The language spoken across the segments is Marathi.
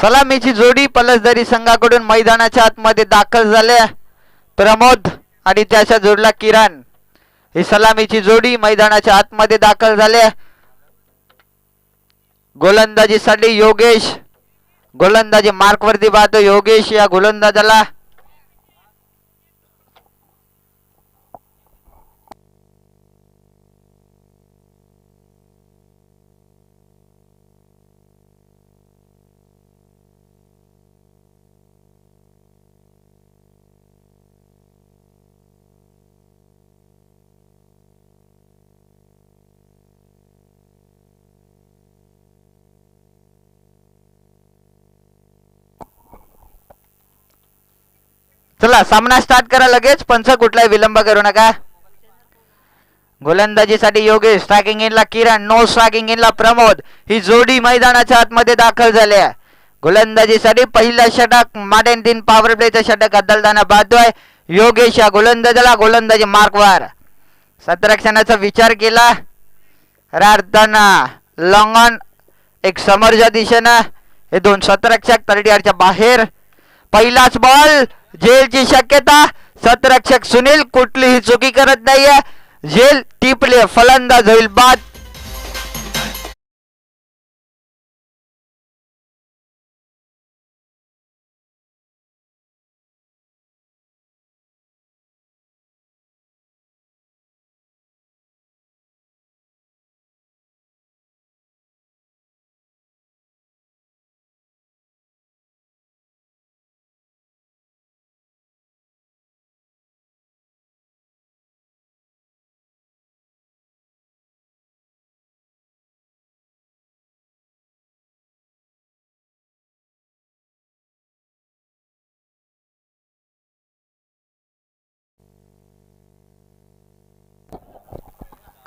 सलामीची जोडी पलसदरी संघाकडून मैदानाच्या आतमध्ये दाखल झाल्या. प्रमोद आणि त्याच्या जोडला किरण. ही सलामीची जोडी मैदानाच्या आतमध्ये दाखल झाल्या. गोलंदाजीसाठी योगेश. गोलंदाजी मार्कवरती पाहतो योगेश या गोलंदाजाला. चला सामना स्टार्ट करा लगेच. पंच कुठलाही विलंब करू नका. गोलंदाजीसाठी योगेश. स्ट्रायकिंग इनला किरण. नो स्ट्रायकिंग इनला प्रमोद. ही जोडी मैदानाच्या आतमध्ये दाखल झाल्या. गोलंदाजीसाठी पहिला षटक मार्टिन 3 पॉवर प्लेचं षटक अद्दलताना पाहतोय योगेश या गोलंदाजाला. गोलंदाजी मार्कवर. सतरक्षणाचा विचार केला. खऱ्या अर्थानं लॉंग ऑन एक समोरच्या दिशेनं हे दोन सतरक्षक 30 यार्डच्या बाहेर. पहिलाच बॉल. झेलची शक्यता. सतरक्षक सुनील कुठलीही चुकी करत नाहीये. झेल टिपले. फलंदाज होईल बाद.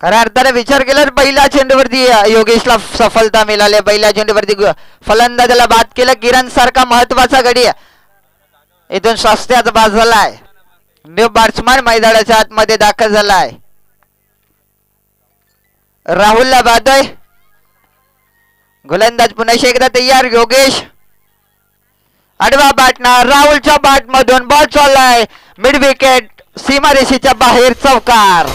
खऱ्या अर्थाने विचार केला पहिल्या चेंडूवरती योगेशला सफलता मिळाली. पहिल्या चेंडूवरती फलंदाजाला बाद केलं. किरण सारखा महत्वाचा गडी इथून स्वास्थ्याचा बाद झालाय. न्यू बॅट्समॅन मैदानाच्या आतमध्ये दाखल झालाय. राहुलला बादय. गोलंदाज पुन्हा एकदा तयार. योगेश आडवा बॅटना. राहुलच्या बॅट मधून बॉल चाललाय मिड विकेट. सीमारेषेच्या बाहेर चौकार.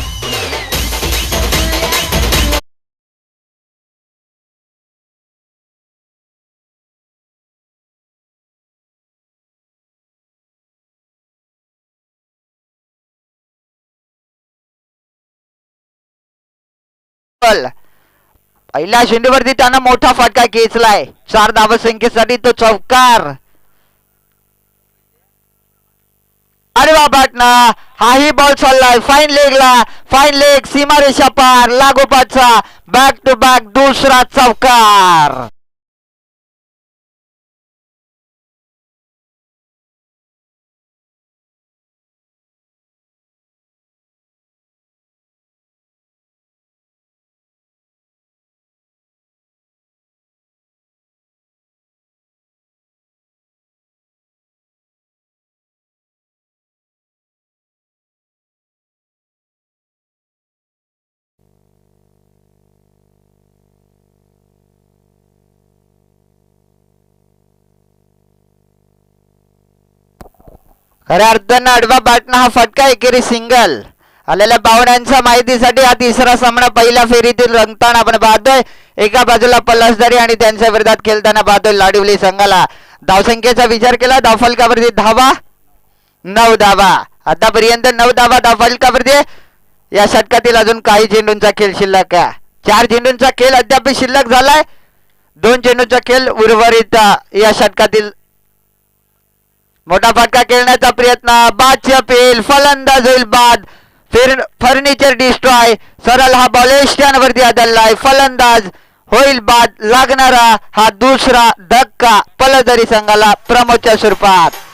पहिल्या चेंडूवरती त्यानं मोठा फटका खेचलाय. 4 धावसंख्येसाठी तो चौकार. अरे वा बॅटना. हाही बॉल चाललाय फाईन लेगला. फाईन लेग सीमारेषा पार. लागोपाठचा बॅक टू बॅक दुसरा चौकार. खऱ्या अर्थानं आडवा बॅटना हा फटका एकेरी सिंगल. आलेल्या पाहुण्यांच्या माहितीसाठी हा तिसरा सामना पहिल्या फेरीतील रंगताना आपण पाहतोय. एका बाजूला पलसदरी आणि त्यांच्या विरोधात खेळताना पाहतोय लाडीवली संघाला. धावसंख्येचा विचार केला. धावफलकावरती धावा 9 धावा. आतापर्यंत 9 धावा धावफलकावरती. या षटकातील अजून काही चेंडूंचा खेळ शिल्लक आहे. 4 चेंडूंचा खेळ अद्याप शिल्लक झालाय. 2 चेंडूंचा खेळ उर्वरित या षटकातील. मोठा फटका खेळण्याचा प्रयत्न. बादची अपील. फलंदाज होईल बाद. Furniture destroy. सरळ हा बॉल एष्ट्यांवरती आदळलाय. फलंदाज होईल बाद. लागणारा हा दुसरा धक्का पलसदरी संघाला प्रमोदच्या स्वरूपात.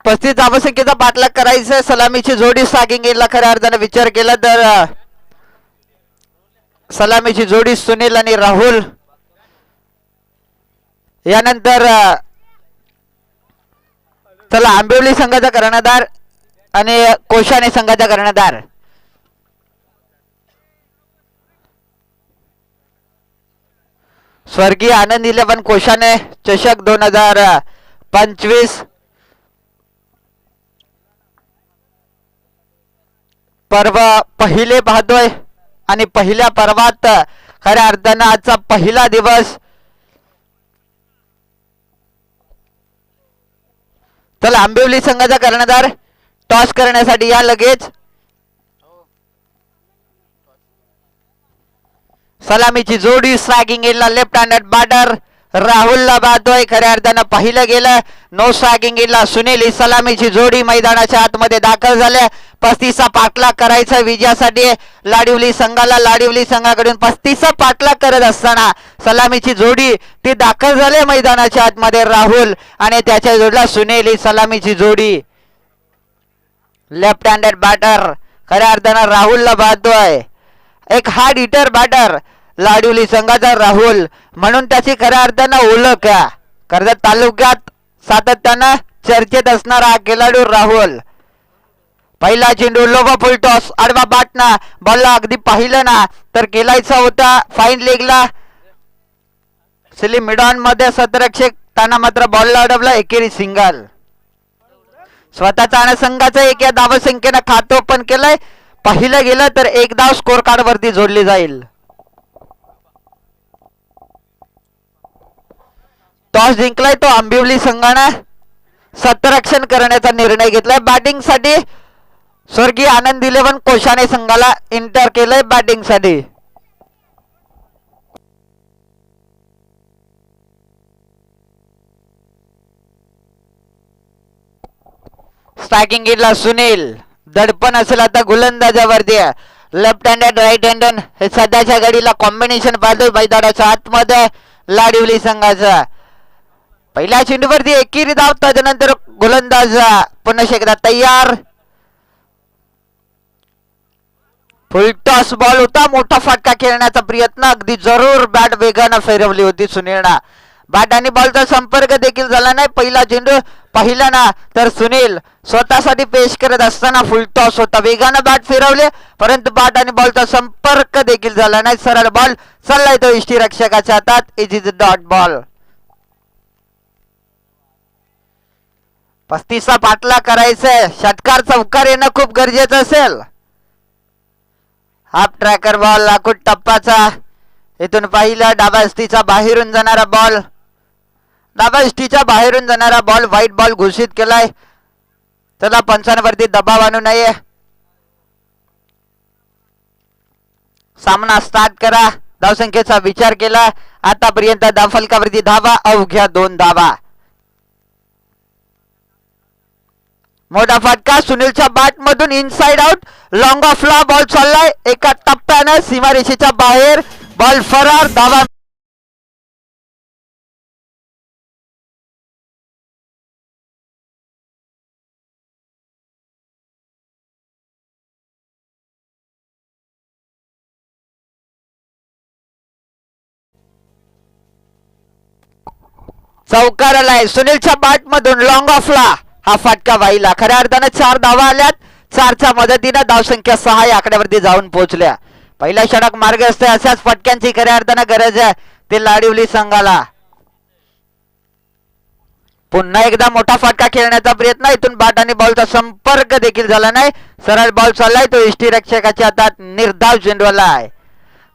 35 धावसंख्येचा पाठलाग करायचा. सलामीची जोडी स्ट्रायकिंग एंडला खऱ्या अर्थाने विचार केला तर सलामीची जोडी सुनील आणि राहुल. यानंतर चला आंबिवली संघाचा कर्णधार आणि कोशाने संघाचा कर्णधार. स्वर्गीय आनंद 11 कोशाने चषक 2025 पर्व पहिले पाहतोय आणि पहिल्या पर्वात खऱ्या अर्थानं आजचा पहिला दिवस. चला आंबिवली संघाचा कर्णधार टॉस करण्यासाठी या लगेच. सलामीची जोडी स्ट्रायकिंग एंडला लेफ्ट हँडेड बॅटर राहुलला बादोय. खऱ्या अर्थानं पाहिलं गेलं. नो स्ट्रायकिंग एंडला सुनील. ही सलामीची जोडी मैदानाच्या आतमध्ये दाखल झाल्या. 35 पाठलाग करायचा विजयासाठी लाडिवली संघाला. लाडिवली संघाकडून 35 पाठलाग करत असताना सलामीची जोडी ती दाखल झाले मैदानाच्या आतमध्ये. राहुल आणि त्याच्या जोडीला सुनील. ही सलामीची जोडी लेफ्ट हँडेड बॅटर खऱ्या अर्थानं राहुलला बादोय. एक हार्ड हिटर बॅटर लाडिवली संघाचा राहुल म्हणून त्याची खऱ्या अर्थानं ओळख कर्जत तालुक्यात सातत्यानं चर्चेत असणारा हा खेळाडू राहुल. पहिला चेंडू लोबा फुल टॉस आडवा बाटना. बॉलला अगदी पाहिलं ना तर केलायचा होता फाईन लेगला. स्लिम मिडॉन मध्ये सतरक्षक त्यांना मात्र बॉलला अडवला. एकेरी सिंगल. स्वतःचा आणि संघाचा एक या धावसंख्येनं खातं ओपन केलंय. पाहिलं गेलं तर एक धाव स्कोर कार्ड वरती जोडली जाईल. टॉस जिंकलाय तो आंबिवली संघानं सतरक्षण करण्याचा निर्णय घेतलाय. बॅटिंग साठी स्वर्गीय आनंद 11 कोशाने संघाला एंटर केलंय बॅटिंग साठी. स्ट्रायकिंग एंडला सुनील. दडपण असेल आता गोलंदाजावरती. लेफ्ट हँडेड राईट हँडेड हे सध्याच्या घडीला कॉम्बिनेशन पाहतोय मैदानाच्या आतमध्ये लाडिवली संघाचा. पहिल्या चेंडूवरती एकेरी धाव. त्यानंतर गोलंदाज पुन्हा एकदा तयार. फुल टॉस बॉल होता. मोठा फटका खेळण्याचा प्रयत्न अगदी जरूर बॅट वेगानं फिरवली होती सुनीलना. बॅट आणि बॉलचा संपर्क देखील झाला नाही. पहिला चेंडू पाहिला ना तर सुनील स्वतःसाठी पेश करत असताना फुल टॉस होता. वेगानं बॅट फिरवले परंतु बॅट आणि बॉलचा संपर्क देखील झाला नाही. सरळ बॉल चाललाय तो यष्टीरक्षकाच्या हातात. It is dot ball. 35 पाठला करायचंय. षटकार चौकार येणं खूप गरजेचं असेल. हाफ ट्रॅकर बॉल लाकूड टप्पाचा. इथून पाहिलं डाव्या हस्तीचा बाहेरून जाणारा बॉल. डाव्या हस्तीच्या बाहेरून जाणारा बॉल व्हाईट बॉल घोषित केलाय. त्याला पंचांवरती दबाव आणू नये. सामना स्टार्ट करा. धावसंख्येचा विचार केला. आतापर्यंत धावफलकावरती धावा अवघ्या 2 धावा. मोठा फटका सुनीलच्या बॅट मधून इनसाइड आउट. लॉंग ऑफ ला बॉल चाललाय. एका टप्प्यानं सीमारेषेच्या बाहेर बॉल फरार. धावा चौकार आलाय. सुनीलच्या बॅट मधून लॉंग ऑफला हा फटका वाहिला. खऱ्या अर्थानं 4 धावा आल्यात. 4च्या मदतीनं धावसंख्या 6 या आकड्यावरती जाऊन पोहोचल्या. पहिल्या षटक मार्ग असते. अशाच फटक्यांची खऱ्या अर्थानं गरज आहे ते लाडिवली संघाला. पुन्हा एकदा मोठा फटका खेळण्याचा प्रयत्न. इथून बॅट आणि बॉलचा संपर्क देखील झाला नाही. सरळ बॉल चाललाय तो यष्टीरक्षकाच्या हातात. निर्धाव चेंडू आलाय.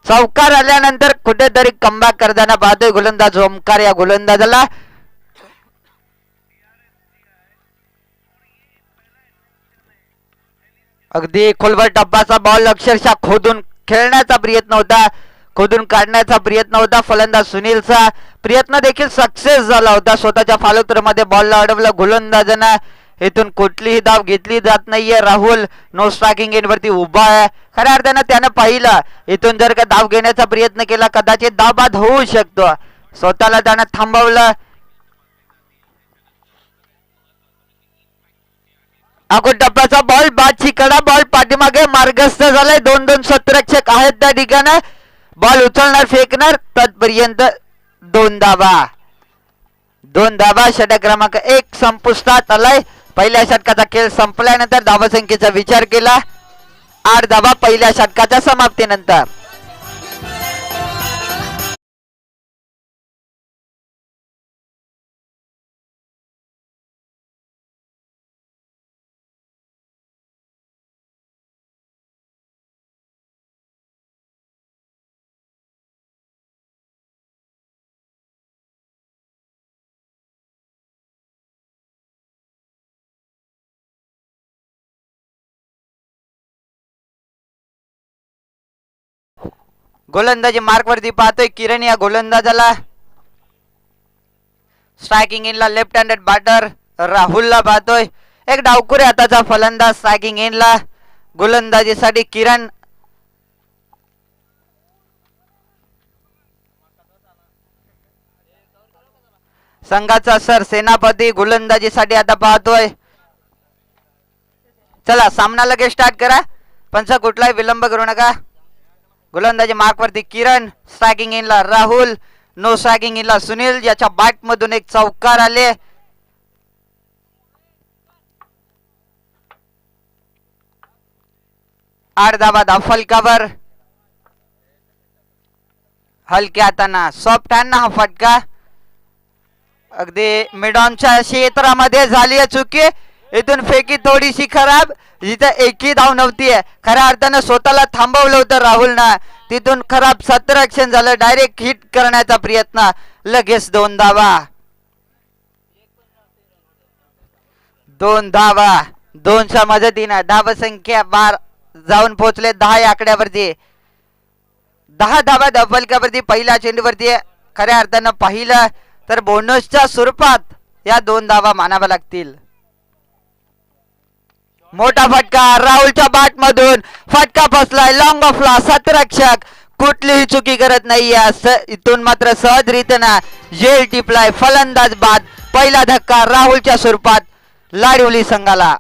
चौकार आल्यानंतर कुठेतरी कमबॅक करताना पाहतोय गोलंदाज ओमकार. या गोलंदाजाला अगदी खोलवर टप्पाचा बॉल अक्षरशः खोदून खेळण्याचा प्रयत्न होता. खोदून काढण्याचा प्रयत्न होता. फलंदाज सुनीलचा प्रयत्न देखील सक्सेस झाला होता. स्वतःच्या फॉलोथ्रो मध्ये बॉलला अडवलं गोलंदाजानं. इथून कुठलीही धाव घेतली जात नाहीये. राहुल नो स्ट्रायकिंग एंड वरती उभा आहे. खऱ्या अर्थानं त्यानं पाहिलं इथून जर का धाव घेण्याचा प्रयत्न केला कदाचित धाव बाद होऊ शकतो. स्वतःला त्यानं थांबवलं. ठाकूर टप्प्याचा बॉल बादची कडा बॉल पाठीमागे मार्गस्थ झालाय. 2-2 शतरक्षक आहेत त्या ठिकाणी. बॉल उचलणार फेकणार तत्पर्यंत 2 धावा. षटक क्रमांक 1 संपुष्टात आलाय. पहिल्या षटकाचा खेळ संपल्यानंतर धावसंख्येचा विचार केला. 8 धावा पहिल्या षटकाच्या समाप्तीनंतर. गोलंदाजी मार्क वरती पाहतोय किरण. या गोलंदाजाला स्ट्रायकिंग इनला लेफ्ट हँडेड बॅटर राहुलला पाहतोय. एक डावकुरे हाताचा फलंदाज स्ट्रायकिंग इनला. गोलंदाजीसाठी किरण. संघाचा सर सेनापती गोलंदाजीसाठी आता पाहतोय. चला सामना लगेच स्टार्ट करा. पंच कुठलाही विलंब करू नका. गोलंदाजी मार्क वरती किरण. स्ट्रायकिंग इनला राहुल. नो स्ट्रायकिंग इनला सुनील. याच्या बॅट मधून एक चौकार आले. आठ धावा फलकावर. हलक्या हाताना सॉफ्ट हँड हा फटका. अगदी मिडॉनच्या क्षेत्रामध्ये झाली चुकी. इथून फेकी थोडीशी खराब. जिथे एकही धाव नव्हती. खऱ्या अर्थानं स्वतःला थांबवलं होतं राहुलनं. तिथून खराब शतरक्षण झालं. डायरेक्ट हिट करण्याचा प्रयत्न. लगेच 2 धावा. 2 धावा. 2च्या मदतीनं धावसंख्या 12 जाऊन पोहोचले 10 या आकड्यावरती. 10 धावा धावफलकावरती पहिल्या चेंडूवरती. खऱ्या अर्थानं पाहिलं तर बोनसच्या स्वरूपात या 2 धावा मानाव्या लागतील. मोठा फटका राहुलच्या बॅट मधून. फटका फसलाय. लॉंग ऑफला शतरक्षक कुठलीही चुकी करत नाहीये. इथून मात्र सहजरीतीनं झेल टिपलाय. फलंदाज बाद. पहिला धक्का राहुलच्या स्वरूपात लाडवली संघाला.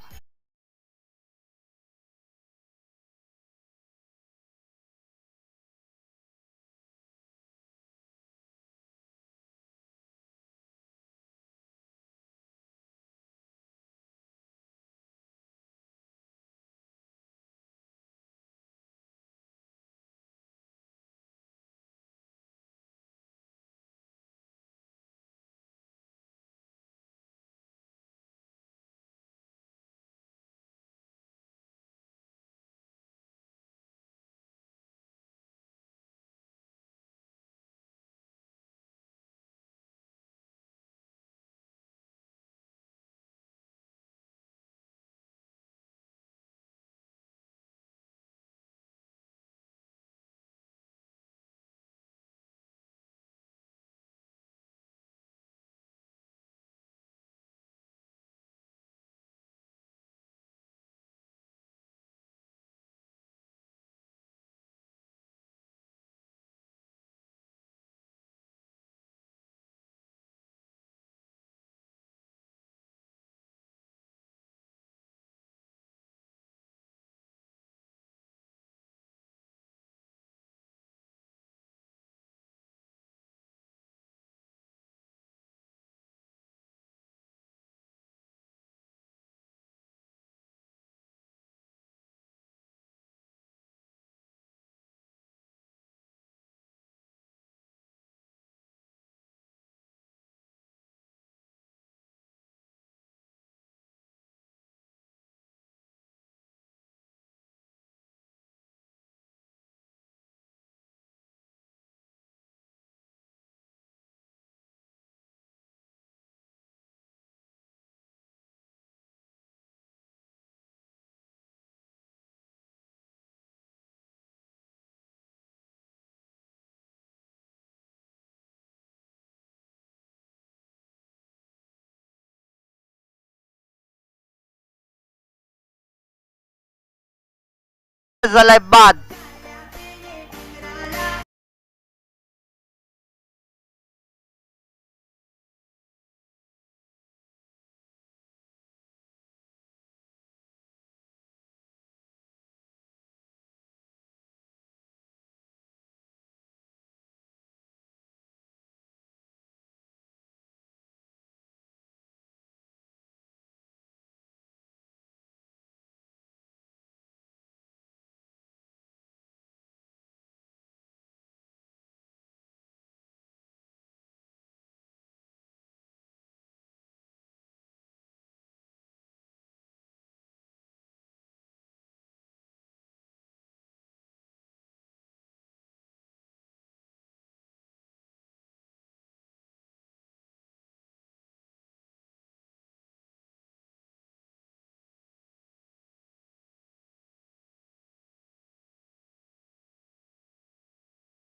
झालाय बाद.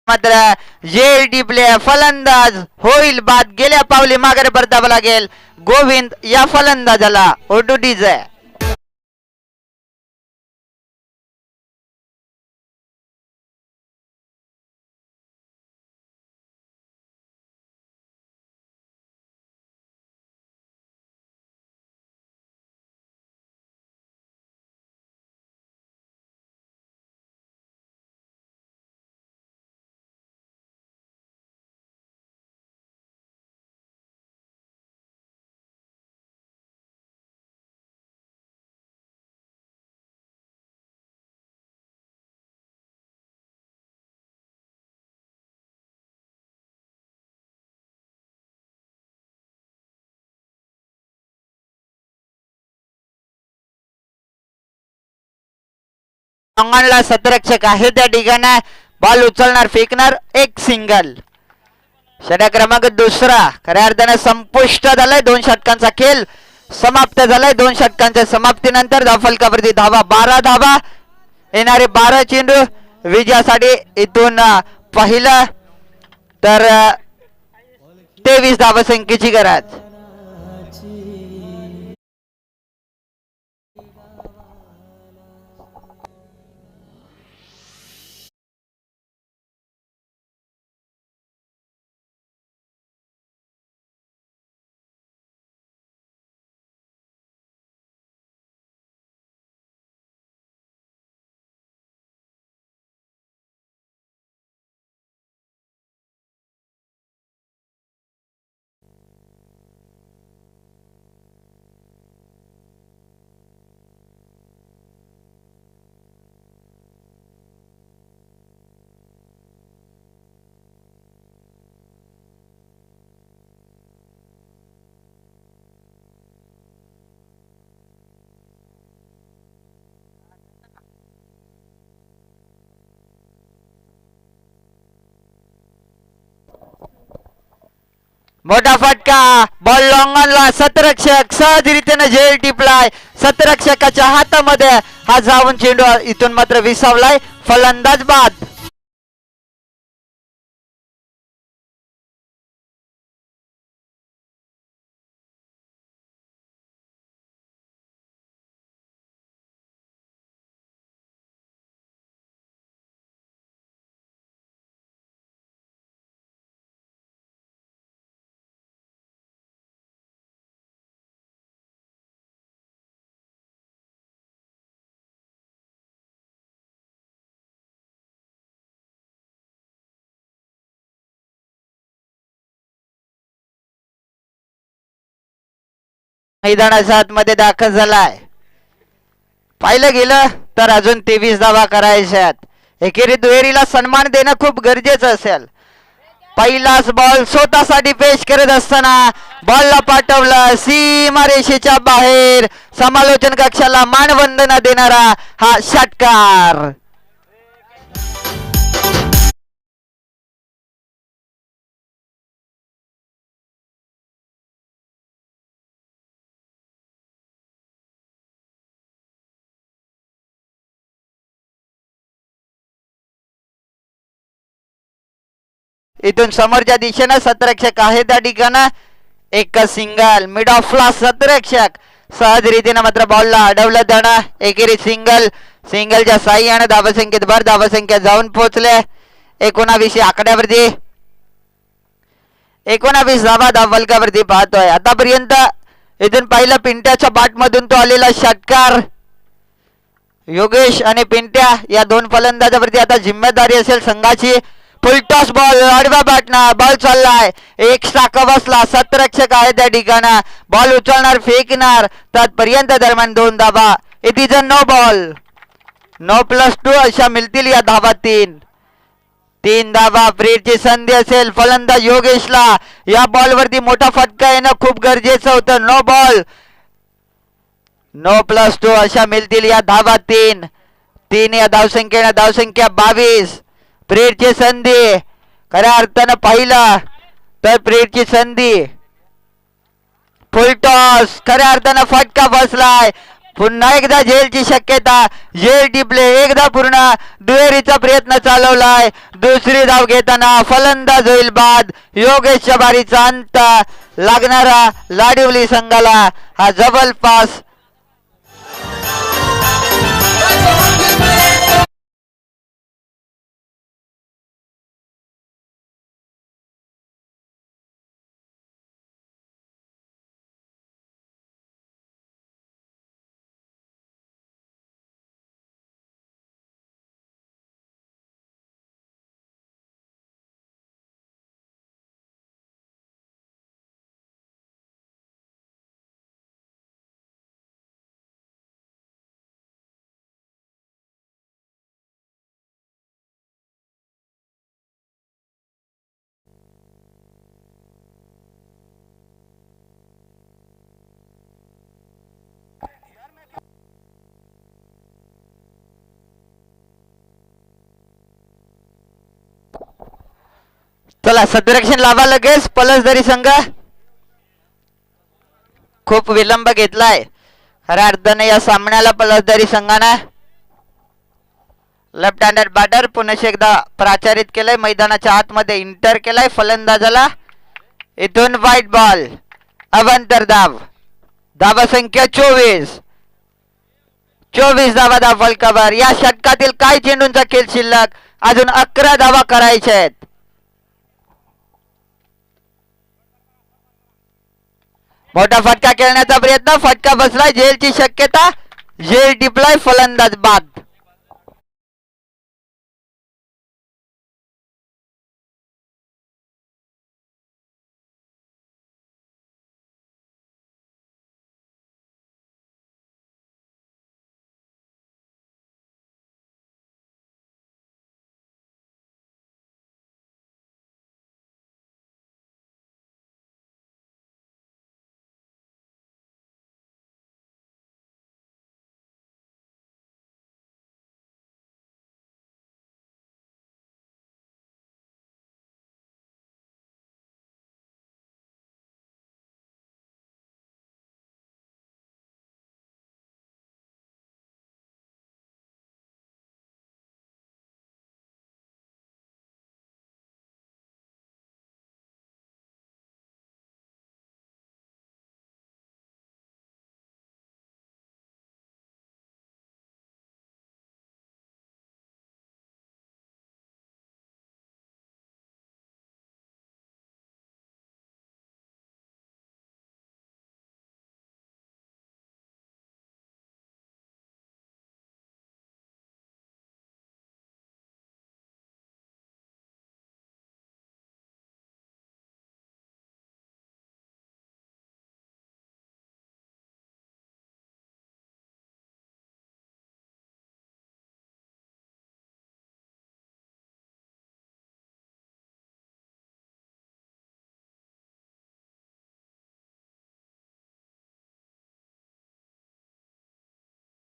मात्र जेडी प्ले फलंदाज होईल बाद. गेल्या पावली माघारी परतावं लागेल. गोविंद या फलंदाजाला ओडुडीज आहे. अंगणला सतरक्षक आहे त्या ठिकाणी. बॉल उचलणार फेकणार एक सिंगल. षटक क्रमांक दुसरा खऱ्या अर्थाने संपुष्ट झालाय. 2 षटकांचा खेळ समाप्त झालाय. 2 षटकांच्या समाप्तीनंतर धावफलकावरती धावा 12 धावा. येणारे 12 चेंडू विजयासाठी इथून पहिला तर 23 धावसंख्येची गरज. मोठा फटका. बॉल लॉंगॉनला सतरक्षक सहजरित्याने झेल टिपलाय. सतरक्षकाच्या हातामध्ये हा जाऊन चेंडू इथून मात्र विसावलाय. फलंदाज बाद. मैदानाच्या आतमध्ये दाखल झालाय. पाहिलं गेलं तर अजून 23 धावा करायच्यात. एकेरी दुहेरीला सन्मान देणं खूप गरजेचं असेल. पहिलाच बॉल स्वतःसाठी पेश करत असताना बॉलला पाठवलं सीमारेषेच्या बाहेर. समालोचन कक्षाला मानवंदना देणारा हा षटकार. इथून समोरच्या दिशेनं सतरक्षक आहे त्या ठिकाणं एक सिंगल. मिड ऑफला सतरक्षक सहजरीतीनं मात्र बॉलला अडवलं जाणं. एकेरी सिंगल. सिंगलच्या साह्याने धावसंख्येत भर. धावसंख्या जाऊन पोहोचले 19 आकड्यावरती. 19 धावा धावफलकावरती पाहतोय. आतापर्यंत इथून पहिला पिंट्याच्या बॅटमधून तो आलेला षटकार. योगेश आणि पिंट्या या 2 फलंदाजावरती आता जिम्मेदारी असेल संघाची. फुलटॉस बॉल आडवा बॅटना. बॉल चाललाय. एक्स्ट्रा कवसला सतरक्षक आहे त्या ठिकाणं. बॉल उचलणार फेकणार. तत्पर्यंत दरम्यान 2 धावा. It is a no ball. No +2 अशा मिळतील या धावा. 3 धावा. ब्रेडची संधी असेल फलंदाज योगेशला. या बॉलवरती मोठा फटका येणं खूप गरजेचं होतं. No ball. नो +2 अशा मिळतील या धावा. 3 या धावसंख्येने धावसंख्या 22. ब्रेडची संधी खऱ्या अर्थानं पाहिलं तर ब्रेडची संधी. फुल टॉस खऱ्या अर्थानं फटका बसलाय. पुन्हा एकदा झेलची शक्यता. झेल टिपले एकदा पूर्ण. दुहेरीचा प्रयत्न चालवलाय. दुसरी धाव घेताना फलंदाज होईल बाद. योगेशच्या बारीचा अंत लागणारा लाडिवली संघाला हा जबरपास. चला सदरक्षण लावा लगेच. पलसदरी संघ खूप विलंब घेतलाय खऱ्या अर्थाने या सामन्याला. पलसदरी संघाने लेफ्ट हँडेड बॅटर पुन्हा एकदा प्राचारित केलंय. मैदानाच्या आतमध्ये इंटर केलाय. फलंदाजाला इथून व्हाईट बॉल. अवंतर धाव. धावा संख्या 24. 24 धावा धावल कव्हर. या षटकातील काय चेंडूंचा खेळ शिल्लक. अजून 11 धावा करायच्या आहेत. मोठा फटका खेळण्याचा प्रयत्न. फटका बसलाय. झेलची शक्यता. झेल टिपलाय. फलंदाज बाद.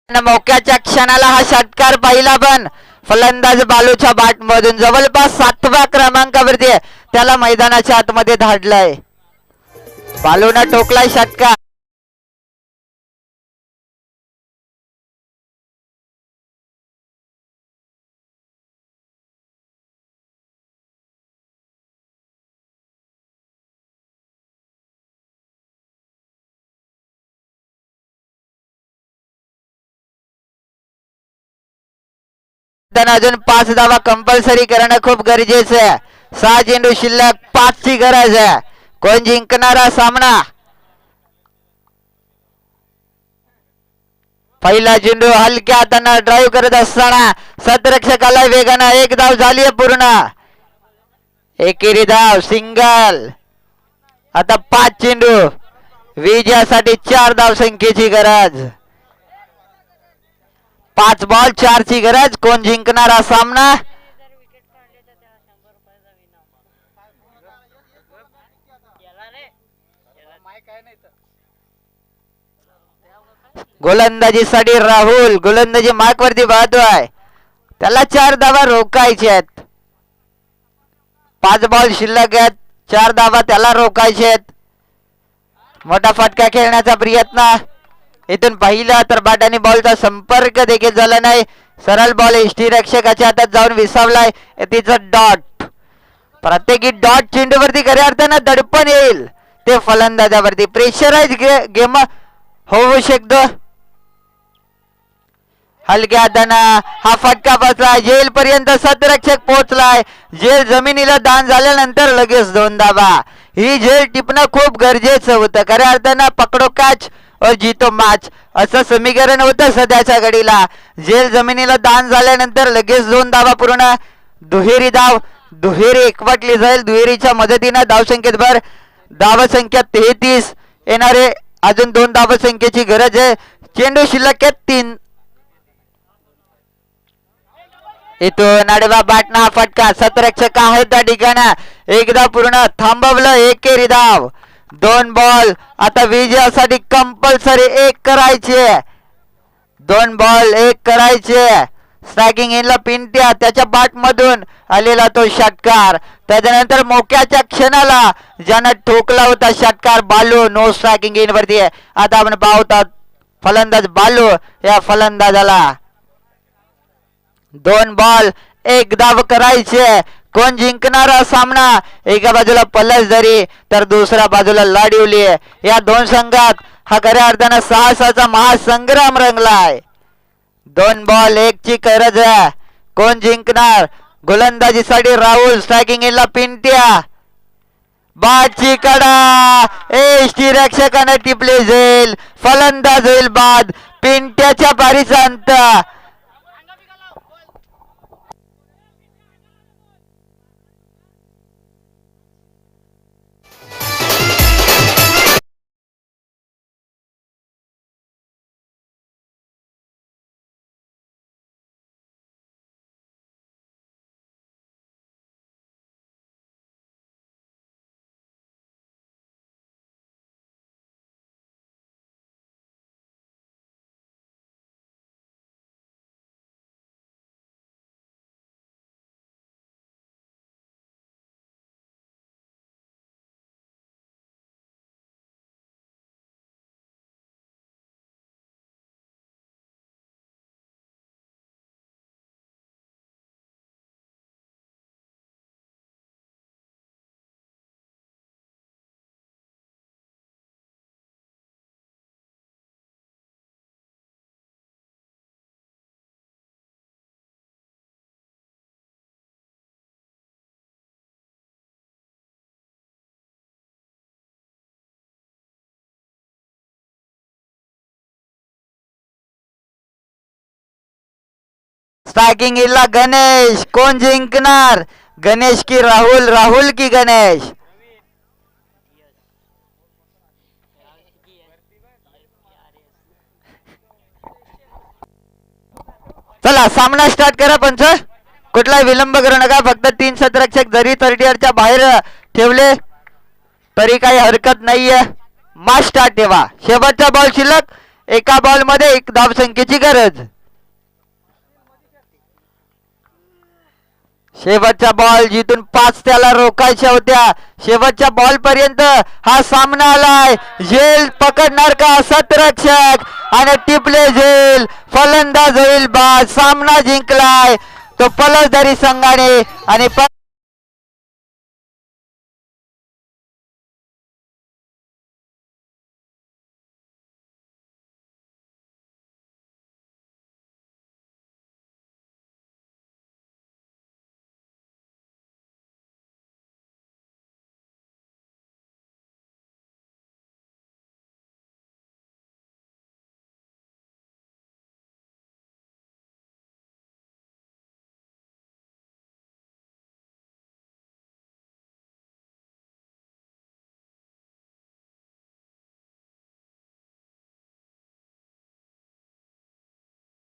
मोक्याच्या क्षणाला हा षटकार पाहिला. पण फलंदाज बालूच्या बाट मधून जवळपास 7व्या क्रमांकावरती त्याला मैदानाच्या आतमध्ये धाडलाय. बालूने ठोकलाय षटकार. अजून 5 धावा कंपल्सरी करणं खूप गरजेचं आहे. 6 चेंडू शिल्लक. 5 ची गरज आहे. कोण जिंकणारा सामना. पहिला चेंडू हलक्या हाताने ड्राईव्ह करत असताना सतरक्षकाला वेगानं. 1 धाव झाली पूर्ण. एकेरी धाव सिंगल. आता 5 चेंडू. विजयासाठी 4 धाव संख्येची गरज. 5 बॉल 4 ची गरज. कोण जिंकणारा सामना. गोलंदाजीसाठी राहुल गोलंदाजी मार्क वरती पाहतोय. त्याला 4 धावा रोखायचे आहेत. 5 बॉल शिल्लक आहेत. 4 धावा त्याला रोखायचे आहेत. मोठा फटका खेळण्याचा प्रयत्न. इथून पाहिलं तर बॅटाने बॉलचा संपर्क देखील झाला नाही. सरळ बॉल एसटी रक्षकाच्या हातात जाऊन विसावलाय. तिचं डॉट, प्रत्येकी डॉट चेंडूवरती खऱ्या अर्थानं दडपण येईल. ते फलंदाजावरती प्रेशराइज गेम होऊ शकतो. हलक्या हातानं हा फटका बसला. जेल पर्यंत सतरक्षक पोहोचलाय. जेल जमिनीला दान झाल्यानंतर लगेच 2 धावा. ही झेल टिपणं खूप गरजेचं होतं. खऱ्या अर्थानं पकडो कॅच और जीतो मॅच असं समीकरण होतं सध्याच्या घडीला. झेल जमिनीला दान झाल्यानंतर लगेच 2 धावा पूर्ण. दुहेरी धाव, दुहेरी एकवटली जाईल. दुहेरीच्या मदतीनं धावसंख्येत भर. धावसंख्या 33 येणारे. अजून 2 धावसंख्येची गरज आहे. चेंडू शिल्लक 3. इथून आडवा बॅटना हा फटका. सतरक्षक आहेत त्या ठिकाणी. एकदा पूर्ण थांबवलं. एकेरी धाव. 2 बॉल. आता विजयासाठी कंपल्सरी 1 करायचे. 2 बॉल 1 करायचे. स्ट्रायकिंग इनला पिंट्या, त्याच्या बॅट मधून आलेला तो षटकार. त्याच्यानंतर मोक्याच्या क्षणाला ज्यानं ठोकला होता षटकार बालू. नो स्ट्रायकिंग इन वरती आहे. आता आपण पाहतात फलंदाज बालू. या फलंदाजाला 2 बॉल 1 धाव करायचे. कोण जिंकणारा सामना? एका बाजूला पलसदरी तर दुसऱ्या बाजूला लाडिवली. या 2 संघात हा खऱ्या अर्थानं साहसाचा महासंग्राम रंगलाय. 2 बॉल 1 ची गरज आहे. कोण जिंकणार? गोलंदाजीसाठी राहुल. स्ट्रायकिंग इनला पिंट्या. बादची कडा. एसटी रक्षकाने टिपले जाईल. फलंदाज होईल बाद. पिंट्याच्या पारीचा अंत. स्ट्रायकिंग इनला गणेश. कोण जिंकणार? गणेश की राहुल? राहुल की गणेश? चला सामना स्टार्ट करा पंच. कुठलाही विलंब करू नका. फक्त 3 सतरक्षक जरी 30 बाहेर ठेवले तरी काही हरकत नाहीये. मॅच स्टार्ट ठेवा. शेवटचा बॉल शिल्लक. एका बॉल मध्ये 1 धावसंख्येची गरज. शेवटचा बॉल जिथून 5 त्याला रोखायच्या होत्या. शेवटच्या बॉल पर्यंत हा सामना आलाय. झेल पकडणार का सतरक्षक? आणि टिपले झेल. फलंदाज होईल बाद. सामना जिंकलाय तो फलंदाजी संघाने. आणि